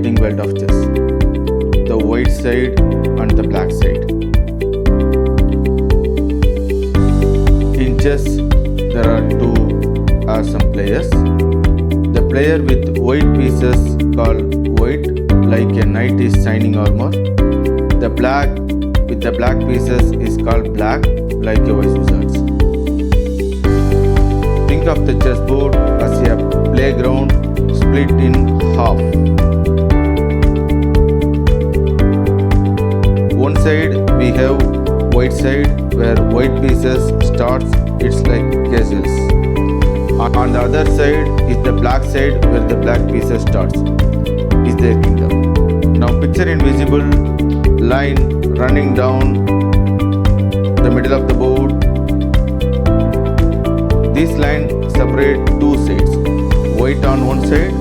fascinating world of chess, the white side and the black side. In chess, there are two awesome players. The player with white pieces called white, like a knight is shining armor. The black with the black pieces is called black, like a wise wizards. Think of the chessboard as a playground split in half. One side we have white side where white pieces starts, it's like castles. On the other side is the black side where the black pieces starts, is their kingdom. Now picture invisible line running down the middle of the board. This line separate two sides, white on one side,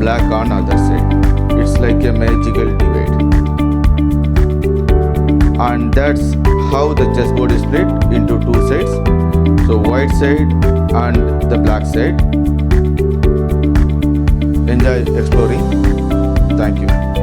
black on other side. It's like a magical divide. And that's how the chessboard is split into two sides. So white side and the black side. Enjoy exploring. Thank you.